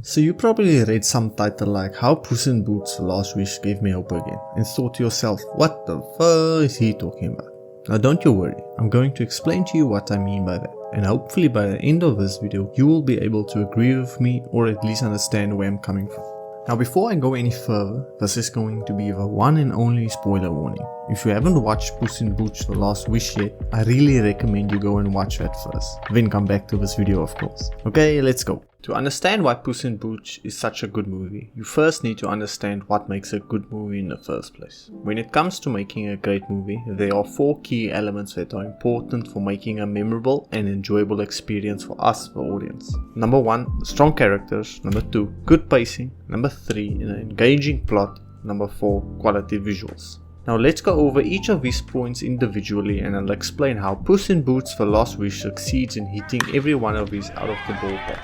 So you probably read some title like How Puss in Boots Last Wish Gave Me Hope Again and thought to yourself, what the fuck is he talking about? Now don't you worry, I'm going to explain to you what I mean by that, and hopefully by the end of this video you will be able to agree with me or at least understand where I'm coming from. Now before I go any further, this is going to be the one and only spoiler warning. If you haven't watched Puss in Boots The Last Wish yet, I really recommend you go and watch that first, then come back to this video of course. Okay, let's go. To understand why Puss in Boots is such a good movie, you first need to understand what makes a good movie in the first place. When it comes to making a great movie, there are 4 key elements that are important for making a memorable and enjoyable experience for us, the audience. Number 1, strong characters. Number 2, good pacing. Number 3, an engaging plot. Number 4, quality visuals. Now let's go over each of these points individually and I'll explain how Puss in Boots The Last Wish succeeds in hitting every one of these out of the ballpark.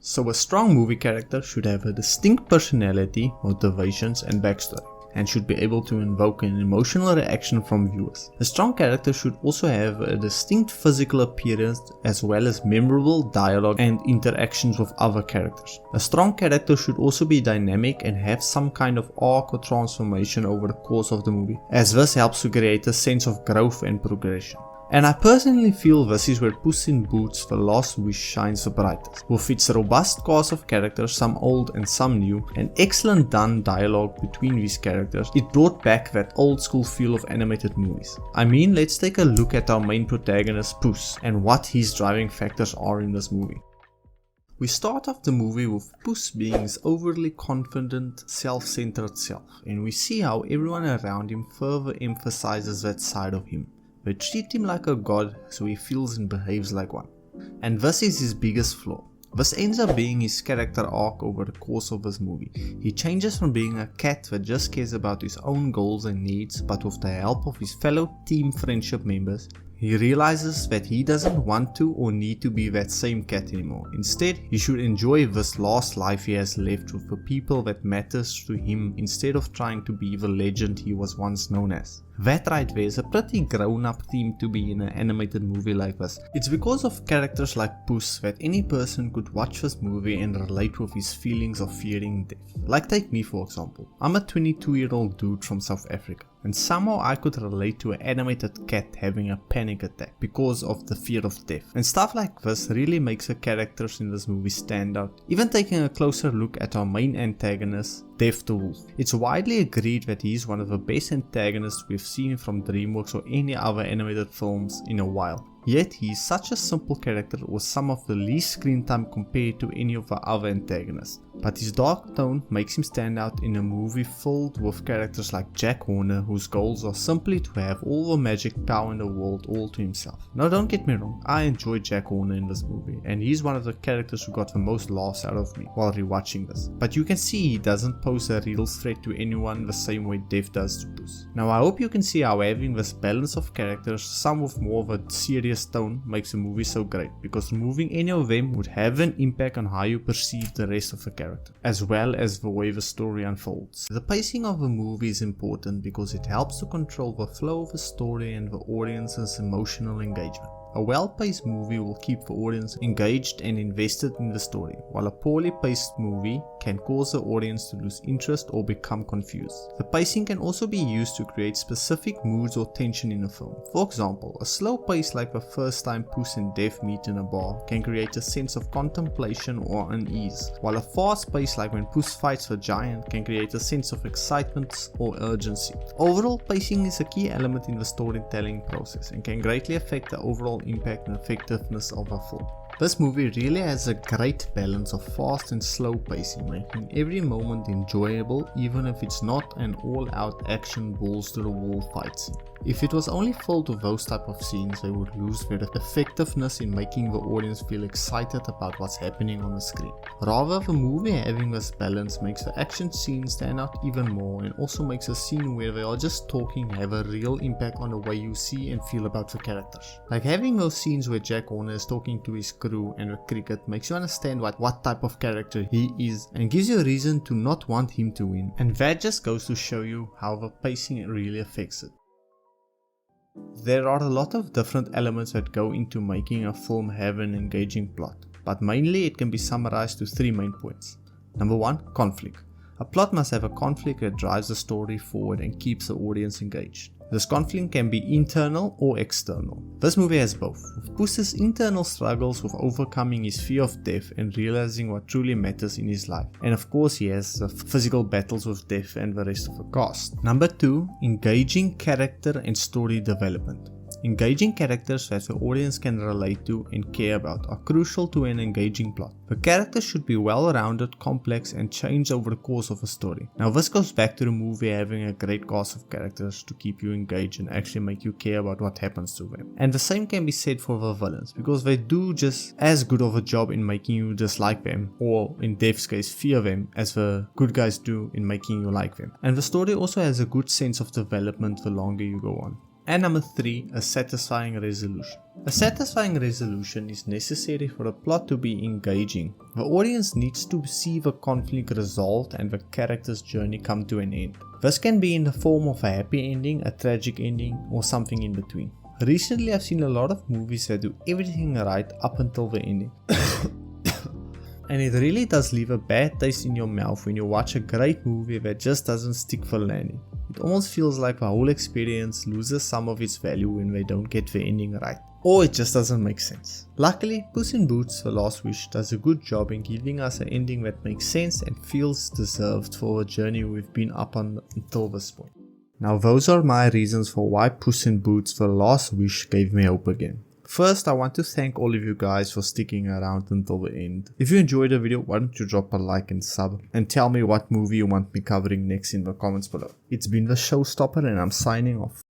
So a strong movie character should have a distinct personality, motivations and backstory, and should be able to invoke an emotional reaction from viewers. A strong character should also have a distinct physical appearance as well as memorable dialogue and interactions with other characters. A strong character should also be dynamic and have some kind of arc or transformation over the course of the movie, as this helps to create a sense of growth and progression. And I personally feel this is where Puss in Boots The Last Wish shines the brightest. With its robust cast of characters, some old and some new, and excellent done dialogue between these characters, it brought back that old school feel of animated movies. I mean, let's take a look at our main protagonist Puss and what his driving factors are in this movie. We start off the movie with Puss being his overly confident, self-centered self, and we see how everyone around him further emphasizes that side of him. They treat him like a god, so he feels and behaves like one. And this is his biggest flaw. This ends up being his character arc over the course of this movie. He changes from being a cat that just cares about his own goals and needs, but with the help of his fellow team friendship members, he realizes that he doesn't want to or need to be that same cat anymore. Instead, he should enjoy this last life he has left with the people that matters to him instead of trying to be the legend he was once known as. That right there is a pretty grown-up theme to be in an animated movie like this. It's because of characters like Puss that any person could watch this movie and relate with his feelings of fearing death. Like take me for example. I'm a 22-year-old dude from South Africa, and somehow I could relate to an animated cat having a panic attack because of the fear of death. And stuff like this really makes the characters in this movie stand out. Even taking a closer look at our main antagonist, Death the Wolf. It's widely agreed that he's one of the best antagonists we've seen from DreamWorks or any other animated films in a while. Yet he is such a simple character with some of the least screen time compared to any of the other antagonists. But his dark tone makes him stand out in a movie filled with characters like Jack Horner, whose goals are simply to have all the magic power in the world all to himself. Now don't get me wrong, I enjoy Jack Horner in this movie, and he's one of the characters who got the most laughs out of me while rewatching this. But you can see he doesn't pose a real threat to anyone the same way Death does to Puss. Now I hope you can see how having this balance of characters, some with more of a serious tone, makes the movie so great, because removing any of them would have an impact on how you perceive the rest of the character, as well as the way the story unfolds. The pacing of the movie is important because it helps to control the flow of the story and the audience's emotional engagement. A well-paced movie will keep the audience engaged and invested in the story, while a poorly paced movie can cause the audience to lose interest or become confused. The pacing can also be used to create specific moods or tension in a film. For example, a slow pace like the first time Puss and Death meet in a bar can create a sense of contemplation or unease, while a fast pace like when Puss fights the giant can create a sense of excitement or urgency. Overall, pacing is a key element in the storytelling process and can greatly affect the overall impact and effectiveness of a film. This movie really has a great balance of fast and slow pacing, making every moment enjoyable even if it's not an all-out action balls to the wall fight scene. If it was only filled with those type of scenes, they would lose their effectiveness in making the audience feel excited about what's happening on the screen. Rather, the movie having this balance makes the action scenes stand out even more, and also makes a scene where they are just talking have a real impact on the way you see and feel about the characters. Like having those scenes where Jack Horner is talking to his crew and the cricket makes you understand what type of character he is and gives you a reason to not want him to win. And that just goes to show you how the pacing really affects it. There are a lot of different elements that go into making a film have an engaging plot. but mainly it can be summarized to 3 main points. Number 1, conflict. A plot must have a conflict that drives the story forward and keeps the audience engaged. This conflict can be internal or external. This movie has both, with Puss's internal struggles with overcoming his fear of death and realizing what truly matters in his life. And of course he has the physical battles with death and the rest of the cast. Number 2, engaging character and story development. Engaging characters that the audience can relate to and care about are crucial to an engaging plot. The characters should be well-rounded, complex, and change over the course of a story. Now this goes back to the movie having a great cast of characters to keep you engaged and actually make you care about what happens to them. And the same can be said for the villains, because they do just as good of a job in making you dislike them, or in Dev's case fear them, as the good guys do in making you like them. And the story also has a good sense of development the longer you go on. And number 3, a satisfying resolution. A satisfying resolution is necessary for a plot to be engaging. The audience needs to see the conflict resolved and the character's journey come to an end. This can be in the form of a happy ending, a tragic ending, or something in between. Recently I've seen a lot of movies that do everything right up until the ending. And it really does leave a bad taste in your mouth when you watch a great movie that just doesn't stick for landing. It almost feels like the whole experience loses some of its value when they don't get the ending right. Or it just doesn't make sense. Luckily, Puss in Boots: The Last Wish does a good job in giving us an ending that makes sense and feels deserved for the journey we've been up on until this point. Now those are my reasons for why Puss in Boots: The Last Wish gave me hope again. First, I want to thank all of you guys for sticking around until the end. If you enjoyed the video, why don't you drop a like and sub, and tell me what movie you want me covering next in the comments below. It's been the Showstopper and I'm signing off.